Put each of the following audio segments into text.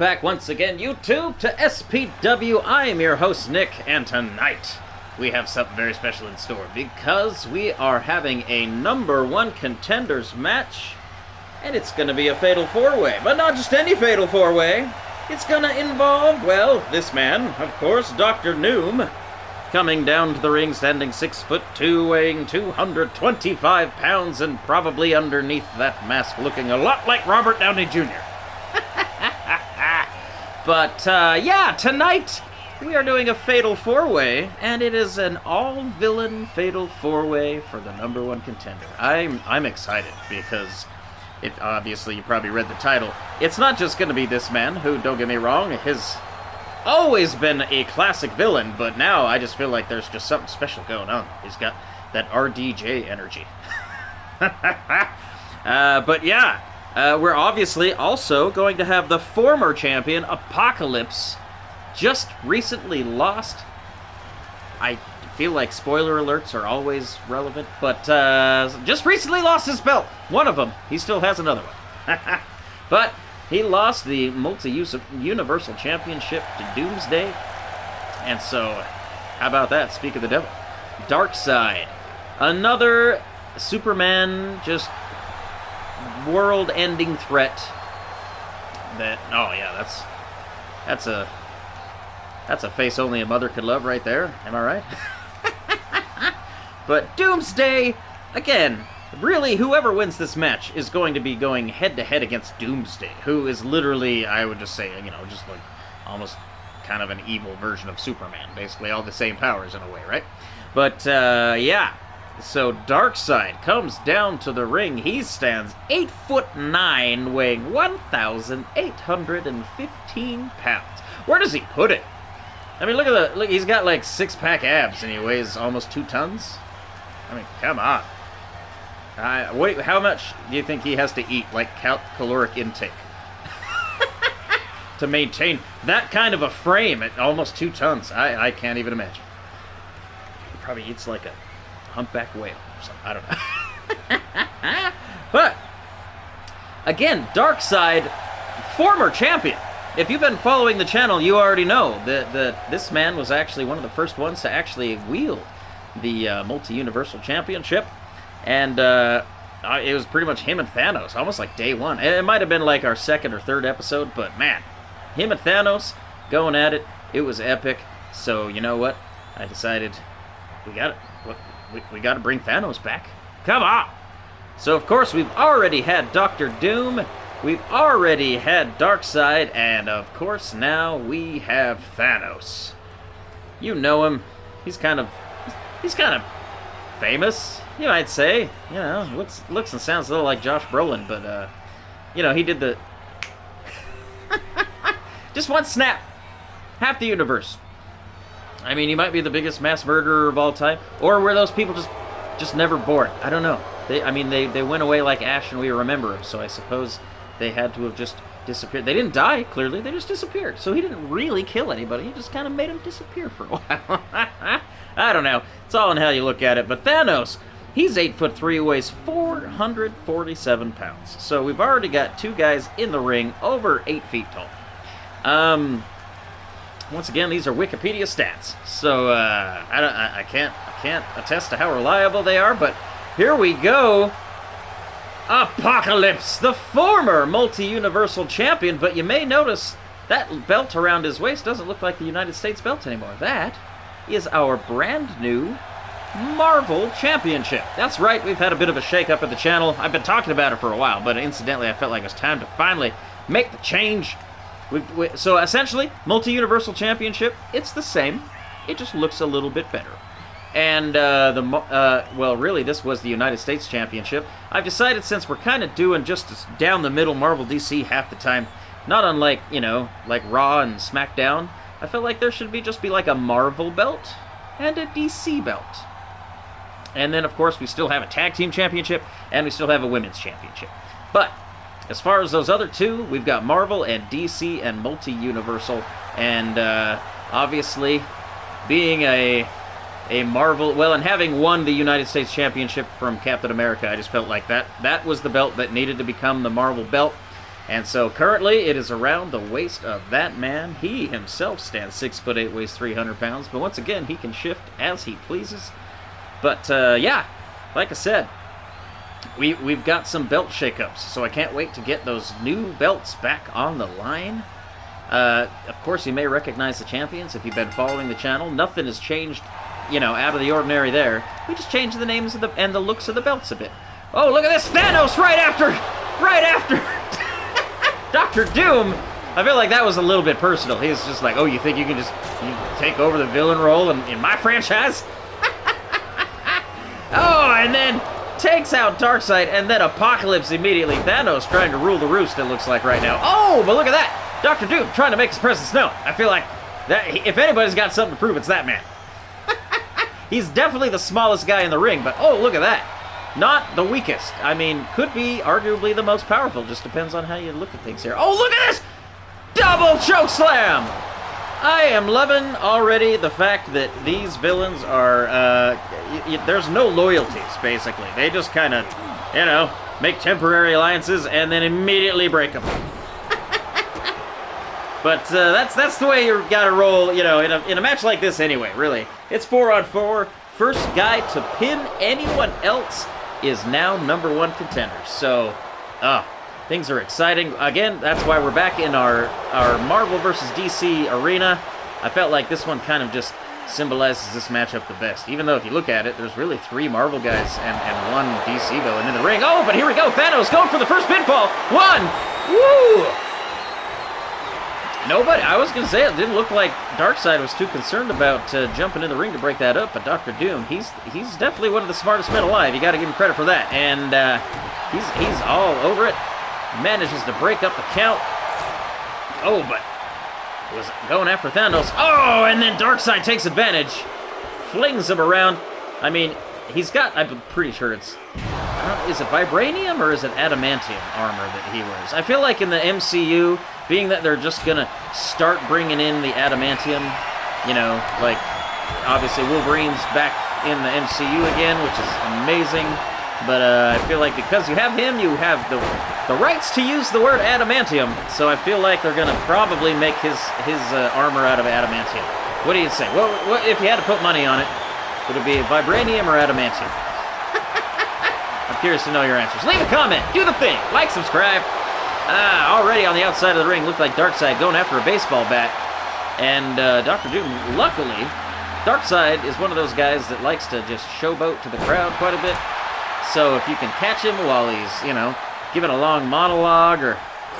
back once again, YouTube, to SPW. I am your host, Nick, and tonight we have something very special in store because we are having a #1 contenders match, and it's going to be a fatal four-way, but not just any fatal four-way. It's going to involve, well, this man, of course, Dr. Noom, coming down to the ring, standing 6'2", weighing 225 pounds, and probably underneath that mask looking a lot like Robert Downey Jr. But, yeah, tonight we are doing a fatal four-way, and it is an all-villain fatal four-way for the #1 contender. I'm excited because, obviously you probably read the title, it's not just going to be this man, who, don't get me wrong, has always been a classic villain, but now I just feel like there's just something special going on. He's got that RDJ energy. But yeah, we're obviously also going to have the former champion, Apocalypse, just recently lost. I feel like spoiler alerts are always relevant, but just recently lost his belt. One of them. He still has another one. But he lost the multi-universal championship to Doomsday. And so, how about that? Speak of the devil. Darkseid. Another Superman, just world-ending threat. That, oh yeah, that's a face only a mother could love right there. Am I right? But Doomsday, again, really, whoever wins this match is going to be going head-to-head against Doomsday, who is literally, I would just say, you know, just like almost kind of an evil version of Superman. Basically all the same powers in a way, right? But, yeah. So Darkseid comes down to the ring. He stands 8'9", weighing 1,815 pounds. Where does he put it? I mean, look, he's got like 6-pack abs and he weighs almost 2 tons. I mean, come on. Wait, how much do you think he has to eat, like caloric intake, to maintain that kind of a frame at almost 2 tons? I can't even imagine. He probably eats like a humpback whale or something. I don't know. But, again, Darkseid, former champion. If you've been following the channel, you already know that this man was actually one of the first ones to actually wield the multi-universal championship. And it was pretty much him and Thanos, almost like day one. It might have been like our 2nd or 3rd episode, but man, him and Thanos going at it, it was epic. So, you know what? I decided we got to bring Thanos back. Come on! So, of course, we've already had Dr. Doom, we've already had Darkseid, and, of course, now we have Thanos. You know him. He's kind of famous, you might say. You know, looks and sounds a little like Josh Brolin, but, you know, he did the... just one snap. Half the universe. I mean, he might be the biggest mass murderer of all time, or were those people just never born? I don't know. They went away like ash and we remember them, so I suppose they had to have just disappeared. They didn't die, clearly. They just disappeared. So he didn't really kill anybody. He just kind of made them disappear for a while. I don't know. It's all in how you look at it. But Thanos, he's 8'3", weighs 447 pounds. So we've already got 2 guys in the ring over 8 feet tall. Once again, these are Wikipedia stats. So I can't attest to how reliable they are, but here we go. Apocalypse, the former multi-universal champion, but you may notice that belt around his waist doesn't look like the United States belt anymore. That is our brand new Marvel Championship. That's right, we've had a bit of a shake-up at the channel. I've been talking about it for a while, but incidentally I felt like it was time to finally make the change. So essentially, multi-universal championship, it's the same. It just looks a little bit better. And, well, really, this was the United States Championship. I've decided, since we're kind of doing just down the middle Marvel-DC half the time, not unlike, you know, like Raw and SmackDown, I felt like there should just be like a Marvel belt and a DC belt. And then, of course, we still have a Tag Team Championship, and we still have a Women's Championship. But as far as those other 2, we've got Marvel and DC and multi-universal. And, obviously, being a Marvel... Well, and having won the United States Championship from Captain America, I just felt like that was the belt that needed to become the Marvel belt. And so currently it is around the waist of that man. He himself stands 6'8", weighs 300 pounds. But once again, he can shift as he pleases. But yeah, like I said, we've got some belt shakeups. So I can't wait to get those new belts back on the line. Of course, you may recognize the champions if you've been following the channel. Nothing has changed, you know, out of the ordinary there. We just changed the names of and the looks of the belts a bit. Oh, look at this! Thanos right after Dr. Doom. I feel like that was a little bit personal. He's just like, oh, you think you can just take over the villain role in my franchise? Oh, and then takes out Darkseid, and then Apocalypse immediately. Thanos trying to rule the roost, it looks like right now. Oh, but look at that! Dr. Doom trying to make his presence known. I feel like that if anybody's got something to prove, it's that man. He's definitely the smallest guy in the ring, but oh, look at that. Not the weakest. I mean, could be arguably the most powerful. Just depends on how you look at things here. Oh, look at this! Double choke slam! I am loving already the fact that these villains are, there's no loyalties, basically. They just kind of, you know, make temporary alliances and then immediately break them. But that's the way you gotta roll, you know, in a match like this anyway, really. It's 4-on-4. First guy to pin anyone else is now #1 contender. So, things are exciting. Again, that's why we're back in our Marvel vs. DC arena. I felt like this one kind of just symbolizes this matchup the best. Even though if you look at it, there's really 3 Marvel guys and 1 DC villain in the ring. Oh, but here we go. Thanos going for the first pinfall. 1! Woo! Nobody, I was going to say, it didn't look like Darkseid was too concerned about jumping in the ring to break that up, but Dr. Doom, he's definitely one of the smartest men alive. You got to give him credit for that. And he's all over it. Manages to break up the count. Oh, but was going after Thanos. Oh, and then Darkseid takes advantage. Flings him around. I mean, he's got, I'm pretty sure it's, is it vibranium or is it adamantium armor that he wears? I feel like in the MCU, being that they're just gonna start bringing in the adamantium, you know, like, obviously Wolverine's back in the MCU again, which is amazing, but I feel like because you have him, you have the rights to use the word adamantium, so I feel like they're gonna probably make his armor out of adamantium. What do you say? Well, if you had to put money on it, would it be vibranium or adamantium? I'm curious to know your answers. Leave a comment, do the thing, like, subscribe. Already on the outside of the ring, looked like Darkseid going after a baseball bat. And Dr. Doom, luckily, Darkseid is one of those guys that likes to just showboat to the crowd quite a bit. So if you can catch him while he's, you know, giving a long monologue or,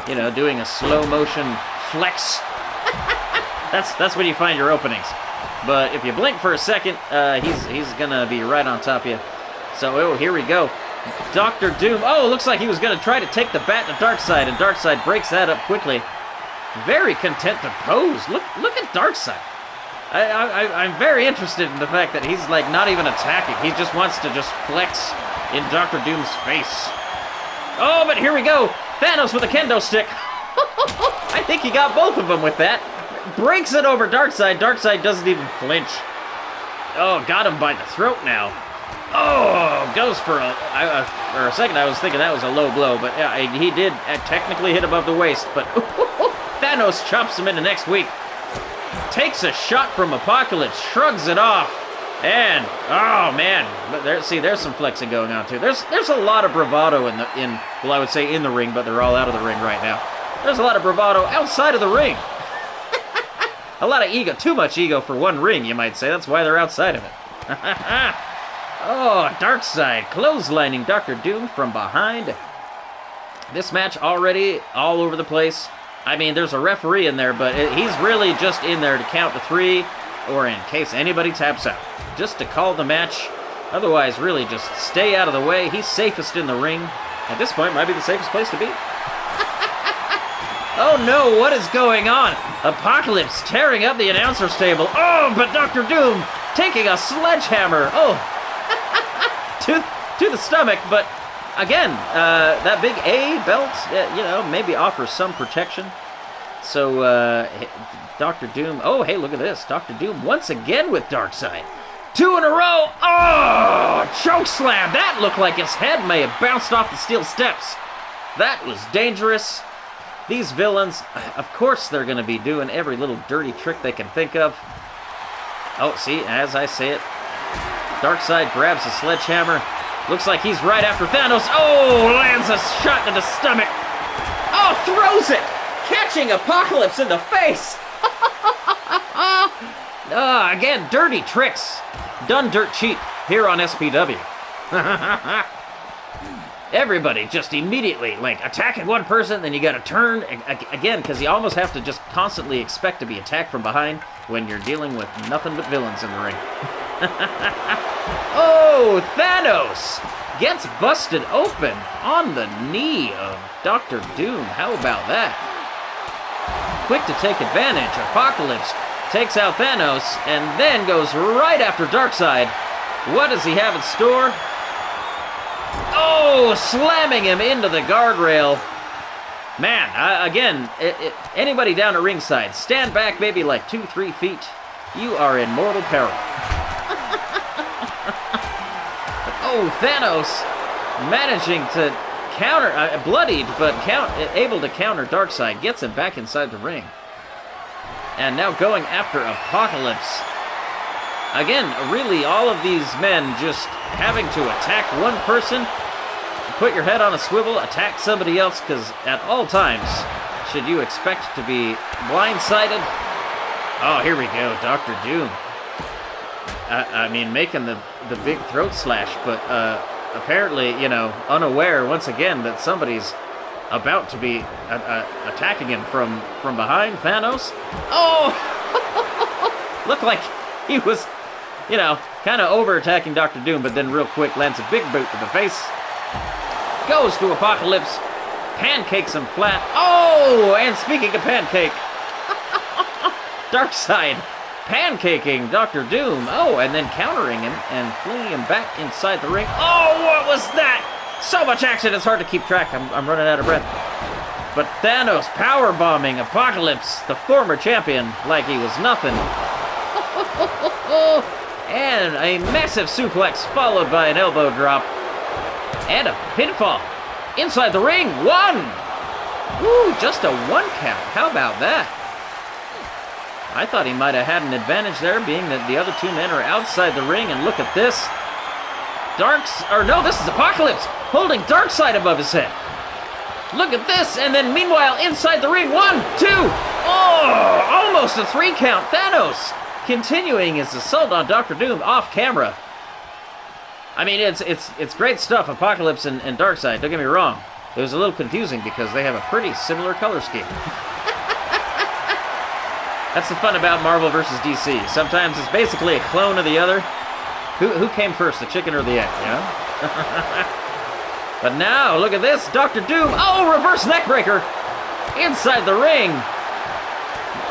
you know, doing a slow motion flex, that's when you find your openings. But if you blink for a second, he's gonna be right on top of you. So, oh, here we go. Dr. Doom, oh, looks like he was going to try to take the bat to Darkseid, and Darkseid breaks that up quickly. Very content to pose. Look at Darkseid. I'm very interested in the fact that he's, like, not even attacking. He just wants to just flex in Dr. Doom's face. Oh, but here we go. Thanos with a kendo stick. I think he got both of them with that. Breaks it over Darkseid. Darkseid doesn't even flinch. Oh, got him by the throat now. Oh, goes for a second I was thinking that was a low blow, but yeah, he did technically hit above the waist, but Thanos chops him into next week. Takes a shot from Apocalypse, shrugs it off, and, oh man, there's some flexing going on too. There's a lot of bravado well, I would say in the ring, but they're all out of the ring right now. There's a lot of bravado outside of the ring. A lot of ego, too much ego for one ring, you might say. That's why they're outside of it. Oh, Darkseid clotheslining Dr. Doom from behind. This match already all over the place. I mean, there's a referee in there, but he's really just in there to count to 3, or in case anybody taps out. Just to call the match. Otherwise, really just stay out of the way. He's safest in the ring. At this point, might be the safest place to be. Oh no, what is going on? Apocalypse tearing up the announcer's table. Oh, but Dr. Doom taking a sledgehammer. Oh. to the stomach, but again, that big A belt, you know, maybe offers some protection. So, Dr. Doom, oh, hey, look at this. Dr. Doom once again with Darkseid. 2 in a row. Oh, choke slam. That looked like his head may have bounced off the steel steps. That was dangerous. These villains, of course they're going to be doing every little dirty trick they can think of. Oh, see, as I say it, Darkseid grabs a sledgehammer. Looks like he's right after Thanos. Oh, lands a shot in the stomach. Oh, throws it, catching Apocalypse in the face. Again, dirty tricks. Done dirt cheap here on SPW. Everybody just immediately, like, attacking one person, then you gotta turn, again, because you almost have to just constantly expect to be attacked from behind when you're dealing with nothing but villains in the ring. Oh, Thanos gets busted open on the knee of Dr. Doom. How about that? Quick to take advantage, Apocalypse takes out Thanos and then goes right after Darkseid. What does he have in store? Oh, slamming him into the guardrail. Man, again, anybody down at ringside, stand back maybe like 2-3 feet. You are in mortal peril. Oh, Thanos managing to counter, bloodied, but able to counter Darkseid, gets him back inside the ring. And now going after Apocalypse. Again, really, all of these men just having to attack one person, put your head on a swivel, attack somebody else, because at all times, should you expect to be blindsided? Oh, here we go, Dr. Doom. I mean, making the big throat slash, but apparently, you know, unaware, once again, that somebody's about to be attacking him from behind, Thanos. Oh! Looked like he was, you know, kind of over-attacking Dr. Doom, but then real quick lands a big boot to the face. Goes to Apocalypse, pancakes him flat. Oh, and speaking of pancake, Darkseid pancaking Dr. Doom. Oh, and then countering him and flinging him back inside the ring. Oh, what was that? So much action, it's hard to keep track. I'm running out of breath. But Thanos powerbombing Apocalypse, the former champion, like he was nothing. And a massive suplex followed by an elbow drop. And a pinfall inside the ring. One! Woo, just a 1 count. How about that? I thought he might have had an advantage there, being that the other two men are outside the ring, and look at this. This is Apocalypse holding Darkseid above his head. Look at this, and then meanwhile inside the ring, 1, 2, oh, almost a 3 count. Thanos continuing his assault on Dr. Doom off camera. I mean, it's great stuff, Apocalypse and Darkseid, don't get me wrong. It was a little confusing because they have a pretty similar color scheme. That's the fun about Marvel vs. DC. Sometimes it's basically a clone of the other. Who came first, the chicken or the egg, you know? But now, look at this, Dr. Doom. Oh, reverse neckbreaker inside the ring.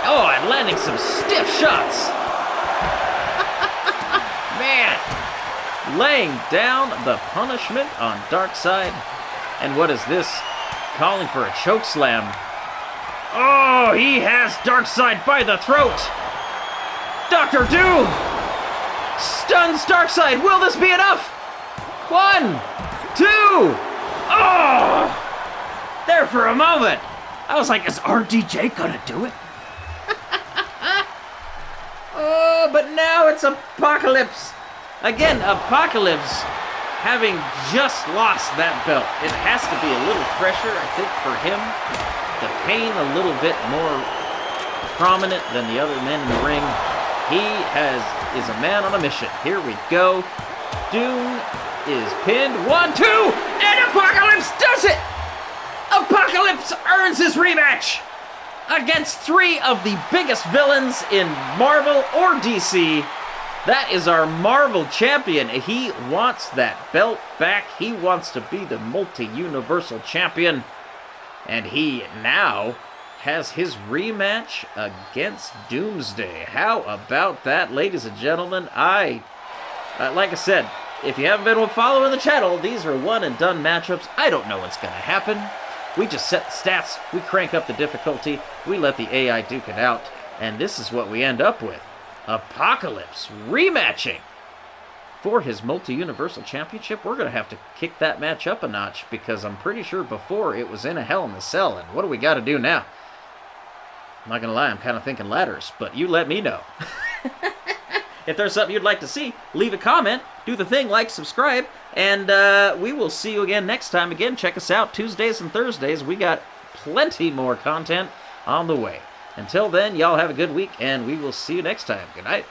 Oh, and landing some stiff shots. Man, laying down the punishment on Darkseid. And what is this? Calling for a choke slam. Oh, he has Darkseid by the throat. Dr. Doom stuns Darkseid. Will this be enough? 1, 2. Oh! There for a moment. I was like, is RDJ gonna do it? Oh, but now it's Apocalypse. Again, Apocalypse having just lost that belt. It has to be a little pressure, I think, for him. The pain a little bit more prominent than the other men in the ring. He is a man on a mission. Here we go. Doom is pinned. 1, 2, and Apocalypse does it! Apocalypse earns his rematch against 3 of the biggest villains in Marvel or DC. That is our Marvel champion. He wants that belt back. He wants to be the multi-universal champion. And he now has his rematch against Doomsday. How about that, ladies and gentlemen? Like I said, if you haven't been following the channel, these are one-and-done matchups. I don't know what's going to happen. We just set the stats, we crank up the difficulty, we let the AI duke it out, and this is what we end up with. Apocalypse rematching for his Multi-Universal Championship. We're going to have to kick that match up a notch because I'm pretty sure before it was in a Hell in a Cell. And what do we got to do now? I'm not going to lie, I'm kind of thinking ladders, but you let me know. If there's something you'd like to see, leave a comment, do the thing, like, subscribe, and we will see you again next time. Again, check us out Tuesdays and Thursdays. We got plenty more content on the way. Until then, y'all have a good week, and we will see you next time. Good night.